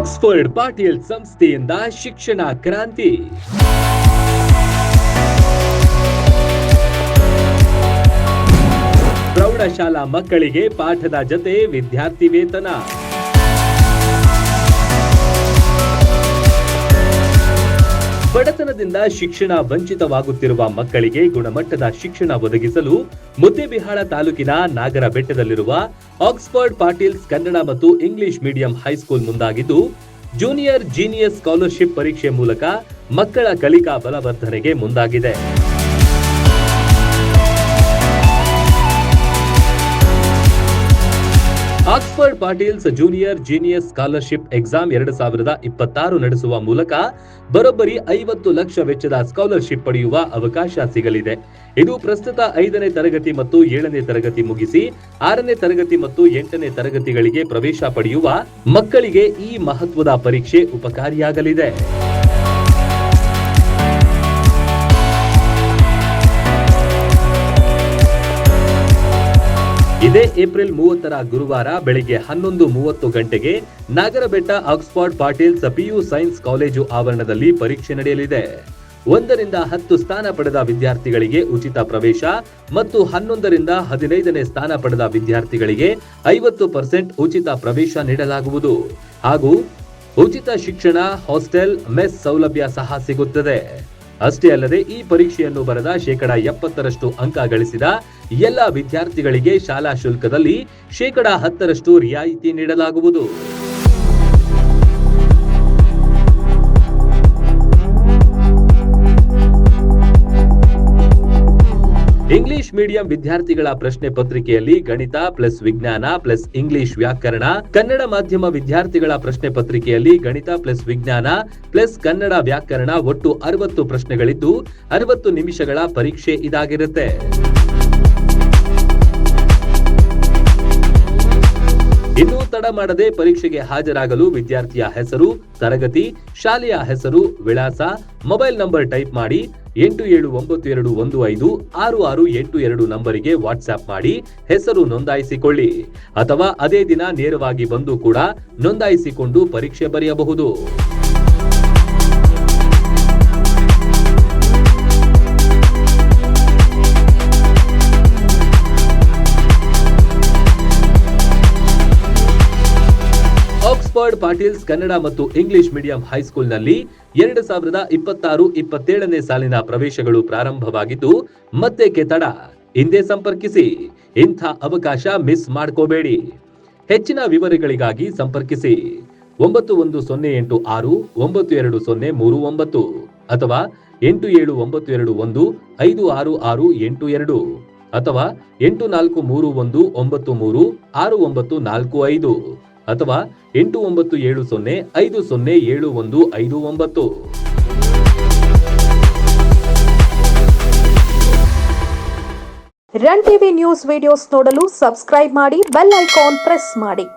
Oxford Patil ಸಂಸ್ಥೆಯಿಂದ ಶಿಕ್ಷಣ ಕ್ರಾಂತಿ. ಪ್ರೌಢಶಾಲಾ ಮಕ್ಕಳಿಗೆ ಪಾಠದ ಜೊತೆ ವಿದ್ಯಾರ್ಥಿ ವೇತನ. ಬಡತನದಿಂದ ಶಿಕ್ಷಣ ವಂಚಿತವಾಗುತ್ತಿರುವ ಮಕ್ಕಳಿಗೆ ಗುಣಮಟ್ಟದ ಶಿಕ್ಷಣ ಒದಗಿಸಲು ಮುದ್ದೇಬಿಹಾಳ ತಾಲೂಕಿನ ನಾಗರಬೆಟ್ಟದಲ್ಲಿರುವ ಆಕ್ಸ್ಫರ್ಡ್ ಪಾಟೀಲ್ಸ್ ಕನ್ನಡ ಮತ್ತು ಇಂಗ್ಲಿಷ್ ಮೀಡಿಯಂ ಹೈಸ್ಕೂಲ್ ಮುಂದಾಗಿದ್ದು, ಜೂನಿಯರ್ ಜೀನಿಯಸ್ ಸ್ಕಾಲರ್ಶಿಪ್ ಪರೀಕ್ಷೆ ಮೂಲಕ ಮಕ್ಕಳ ಕಲಿಕಾ ಬಲವರ್ಧನೆಗೆ ಮುಂದಾಗಿದೆ. Oxford Patil's junior genius scholarship exam 2026 ನಡೆಸುವ ಮೂಲಕ ಬರೋಬ್ಬರಿ 50 ಲಕ್ಷ ವೆಚ್ಚದ ಸ್ಕಾಲರ್ಶಿಪ್ ಪಡೆಯುವ ಅವಕಾಶ ಸಿಗಲಿದೆ. ಇದು ಪ್ರಸ್ತುತ 5ನೇ ತರಗತಿ ಮತ್ತು 7ನೇ ತರಗತಿ ಮುಗಿಸಿ 6ನೇ ತರಗತಿ ಮತ್ತು 8ನೇ ತರಗತಿಗಳಿಗೆ ಪ್ರವೇಶ ಪಡೆಯುವ ಮಕ್ಕಳಿಗೆ ಈ ಮಹತ್ವದ ಪರೀಕ್ಷೆ ಉಪಕಾರಿಯಾಗಲಿದೆ. ಇದೇ ಏಪ್ರಿಲ್ 30ರ ಗುರುವಾರ ಬೆಳಿಗ್ಗೆ 11:30 ಗಂಟೆಗೆ Nagarabetta Oxford Patils PU science college ಆವರಣದಲ್ಲಿ ಪರೀಕ್ಷೆ ನಡೆಯಲಿದೆ. 1ರಿಂದ 10 ಸ್ಥಾನ ಪಡೆದ ವಿದ್ಯಾರ್ಥಿಗಳಿಗೆ ಉಚಿತ ಪ್ರವೇಶ ಮತ್ತು 11ರಿಂದ 15ನೇ ಸ್ಥಾನ ಪಡೆದ ವಿದ್ಯಾರ್ಥಿಗಳಿಗೆ 50% ಉಚಿತ ಪ್ರವೇಶ ನೀಡಲಾಗುವುದು. ಹಾಗೂ ಉಚಿತ ಶಿಕ್ಷಣ, ಹಾಸ್ಟೆಲ್, ಮೆಸ್ ಸೌಲಭ್ಯ ಸಹ ಸಿಗುತ್ತದೆ. ಅಷ್ಟೇ ಅಲ್ಲದೆ ಈ ಪರೀಕ್ಷೆಯನ್ನು ಬರೆದ 70% ಅಂಕ ಗಳಿಸಿದ ಎಲ್ಲ ವಿದ್ಯಾರ್ಥಿಗಳಿಗೆ ಶಾಲಾ ಶುಲ್ಕದಲ್ಲಿ 10% ರಿಯಾಯಿತಿ ನೀಡಲಾಗುವುದು. ಇಂಗ್ಲಿಷ್ ಮೀಡಿಯಂ ವಿದ್ಯಾರ್ಥಿಗಳ ಪ್ರಶ್ನೆ ಪತ್ರಿಕೆಯಲ್ಲಿ ಗಣಿತ ಪ್ಲಸ್ ವಿಜ್ಞಾನ ಪ್ಲಸ್ ಇಂಗ್ಲಿಷ್ ವ್ಯಾಕರಣ, ಕನ್ನಡ ಮಾಧ್ಯಮ ವಿದ್ಯಾರ್ಥಿಗಳ ಪ್ರಶ್ನೆ ಪತ್ರಿಕೆಯಲ್ಲಿ ಗಣಿತ ಪ್ಲಸ್ ವಿಜ್ಞಾನ ಪ್ಲಸ್ ಕನ್ನಡ ವ್ಯಾಕರಣ ಒಟ್ಟು 60 ಪ್ರಶ್ನೆಗಳಿದ್ದು 60 ನಿಮಿಷಗಳ ಪರೀಕ್ಷೆ ಇದಾಗಿರುತ್ತೆ. ಇನ್ನು ತಡ ಮಾಡದೆ ಪರೀಕ್ಷೆಗೆ ಹಾಜರಾಗಲು ವಿದ್ಯಾರ್ಥಿಯ ಹೆಸರು, ತರಗತಿ, ಶಾಲೆಯ ಹೆಸರು, ವಿಳಾಸ, ಮೊಬೈಲ್ ನಂಬರ್ ಟೈಪ್ ಮಾಡಿ 8792156682 ನಂಬರಿಗೆ ವಾಟ್ಸ್ಆಪ್ ಮಾಡಿ ಹೆಸರು ನೋಂದಾಯಿಸಿಕೊಳ್ಳಿ. ಅಥವಾ ಅದೇ ದಿನ ನೇರವಾಗಿ ಬಂದು ಕೂಡ ನೋಂದಾಯಿಸಿಕೊಂಡು ಪರೀಕ್ಷೆ ಬರೆಯಬಹುದು. ಆಕ್ಸ್ಫರ್ಡ್ ಪಾಟೀಲ್ಸ್ ಕನ್ನಡ ಮತ್ತು ಇಂಗ್ಲಿಷ್ ಮೀಡಿಯಂ ಹೈಸ್ಕೂಲ್ನಲ್ಲಿ 2026-27ನೇ ಸಾಲಿನ ಪ್ರವೇಶಗಳು ಪ್ರಾರಂಭವಾಗಿದ್ದು, ಮತ್ತೇಕೆ ತಡ? ಹಿಂದೆ ಸಂಪರ್ಕಿಸಿ. ಇಂಥ ಅವಕಾಶ ಮಿಸ್ ಮಾಡ್ಕೋಬೇಡಿ. ಹೆಚ್ಚಿನ ವಿವರಗಳಿಗಾಗಿ ಸಂಪರ್ಕಿಸಿ 9108692039 ಅಥವಾ 8792156682 ಅಥವಾ 8431936945 ಅಥವಾ 8970507159. ರನ್ ಟಿವಿ ನ್ಯೂಸ್ ವಿಡಿಯೋಸ್ ನೋಡಲು ಸಬ್ಸ್ಕ್ರೈಬ್ ಮಾಡಿ, ಬೆಲ್ ಐಕಾನ್ ಪ್ರೆಸ್ ಮಾಡಿ.